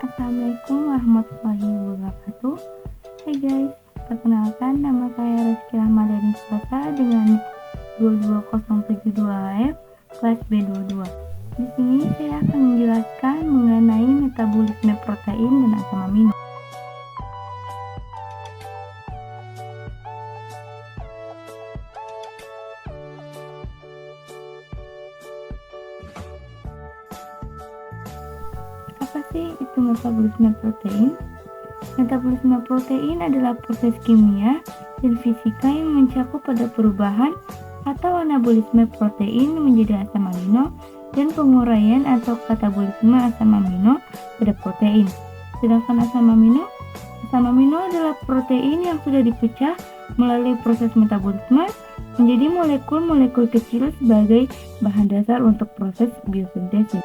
Assalamualaikum warahmatullahi wabarakatuh. Hai guys, perkenalkan nama saya Rizky Rahmadani Swata dengan 22072F kelas B22. Di sini saya akan menjelaskan mengenai metabolisme protein dan asam amino. Apa sih itu metabolisme protein? Metabolisme protein adalah proses kimia dan fisika yang mencakup pada perubahan atau anabolisme protein menjadi asam amino dan penguraian atau katabolisme asam amino pada protein. Sedangkan asam amino adalah protein yang sudah dipecah melalui proses metabolisme menjadi molekul-molekul kecil sebagai bahan dasar untuk proses biosintesis.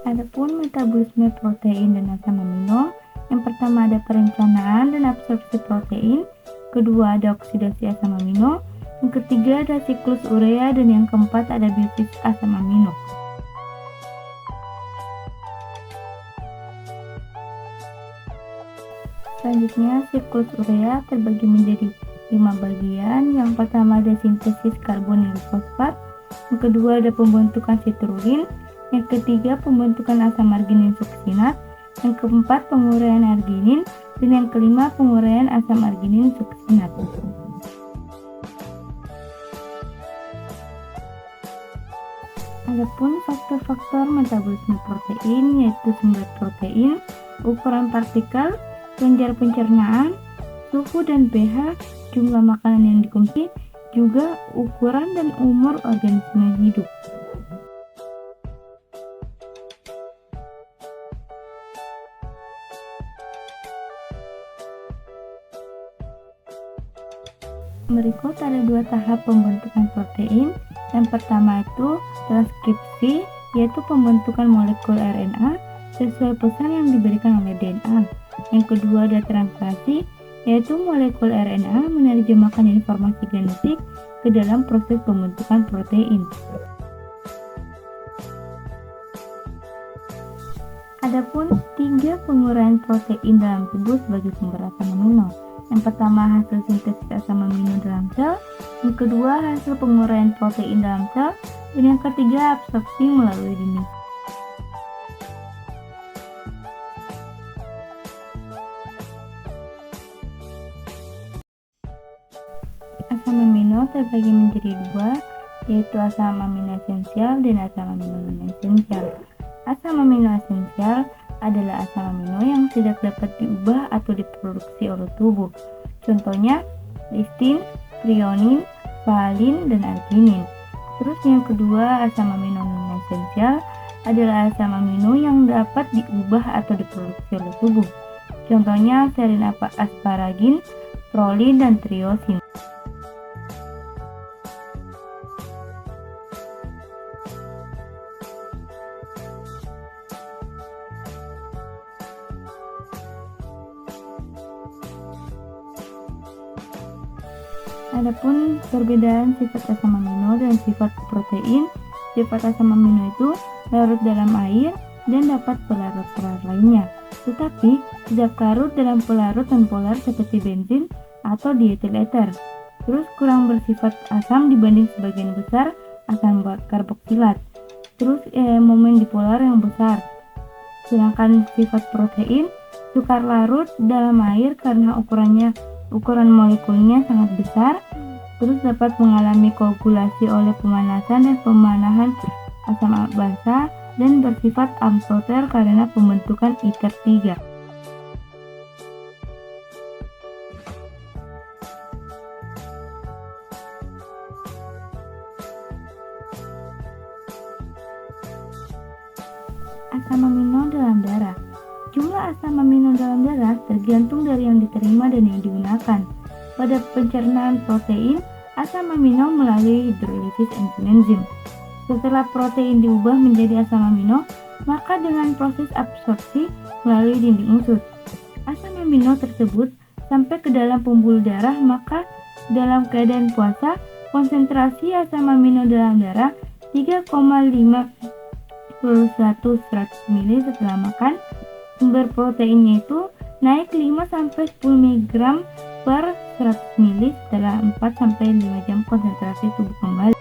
Adapun metabolisme protein dan asam amino, yang pertama ada perencanaan dan absorpsi protein, kedua ada oksidasi asam amino, yang ketiga ada siklus urea, dan yang keempat ada biosis asam amino. Selanjutnya, siklus urea terbagi menjadi 5 bagian. Yang pertama ada sintesis karbonil fosfat, yang kedua ada pembentukan sitrulin, yang ketiga pembentukan asam arginin suksinat, yang keempat penguraian arginin, dan yang kelima penguraian asam arginin suksinat. Adapun faktor-faktor metabolisme protein yaitu sumber protein, ukuran partikel, kelenjar pencernaan, suhu dan pH, jumlah makanan yang dikonsumsi, juga ukuran dan umur organisme hidup. Berikut ada 2 tahap pembentukan protein. Yang pertama itu transkripsi, yaitu pembentukan molekul RNA sesuai pesan yang diberikan oleh DNA. Yang kedua ada translasi, yaitu molekul RNA menerjemahkan informasi genetik ke dalam proses pembentukan protein. Adapun 3 penguraian protein dalam tubuh sebagai sumber asam amino. Yang pertama hasil sintesis asam amino dalam sel, yang kedua hasil penguraian protein dalam sel, dan yang ketiga absorpsi melalui dinding. Asam amino terbagi menjadi 2, yaitu asam amino esensial dan asam amino non-esensial. Asam amino esensial adalah asam amino yang tidak dapat diubah atau diproduksi oleh tubuh. Contohnya listin, trionin, valin, dan arginin. Terus yang kedua asam amino non-esensial adalah asam amino yang dapat diubah atau diproduksi oleh tubuh. Contohnya serin asparagin, prolin, dan triosin. Adapun perbedaan sifat asam amino dan sifat protein, sifat asam amino itu larut dalam air dan dapat pelarut-pelarut lainnya, tetapi tidak larut dalam pelarut non-polar seperti bensin atau dietil ether. Terus kurang bersifat asam dibanding sebagian besar asam karboksilat. Terus momen dipolar yang besar. Sedangkan sifat protein sukar larut dalam air karena ukuran molekulnya sangat besar, terus dapat mengalami koagulasi oleh pemanasan dan pemanahan asam basa, dan bersifat amphoter karena pembentukan iter 3. Asam amino dalam darah. Jumlah asam amino dalam darah tergantung dari yang diterima dan yang digunakan. Pada pencernaan protein, asam amino melalui hidrolisis enzim. Setelah protein diubah menjadi asam amino, maka dengan proses absorpsi melalui dinding usus, asam amino tersebut sampai ke dalam pembuluh darah, maka dalam keadaan puasa, konsentrasi asam amino dalam darah 3,5 100 ml setelah makan, sumber proteinnya itu naik 5-10 mg per 100 ml setelah 4-5 jam konsentrasi tubuh kembali.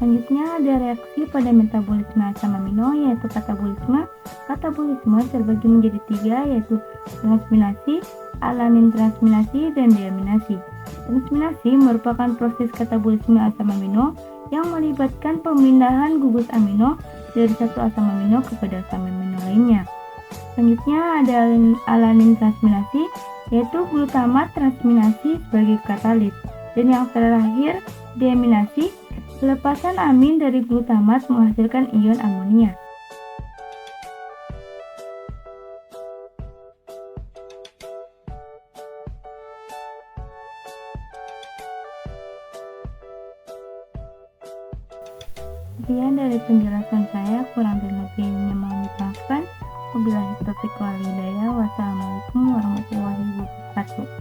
Selanjutnya ada reaksi pada metabolisme asam amino, yaitu katabolisme. Katabolisme terbagi menjadi 3, yaitu transminasi, alanin transminasi, dan deaminasi. Transminasi merupakan proses katabolisme asam amino yang melibatkan pemindahan gugus amino dari satu asam amino kepada asam amino lainnya. Selanjutnya ada alanin transminasi, yaitu glutamat transminasi sebagai katalis. Dan yang terakhir, deaminasi. Pelepasan amin dari glutamat menghasilkan ion amonia. Sekian dari penjelasan saya, kurang dan lebihnya mohon dimaafkan. Wabillahi taufiq wal hidayah. Wassalamualaikum warahmatullahi wabarakatuh.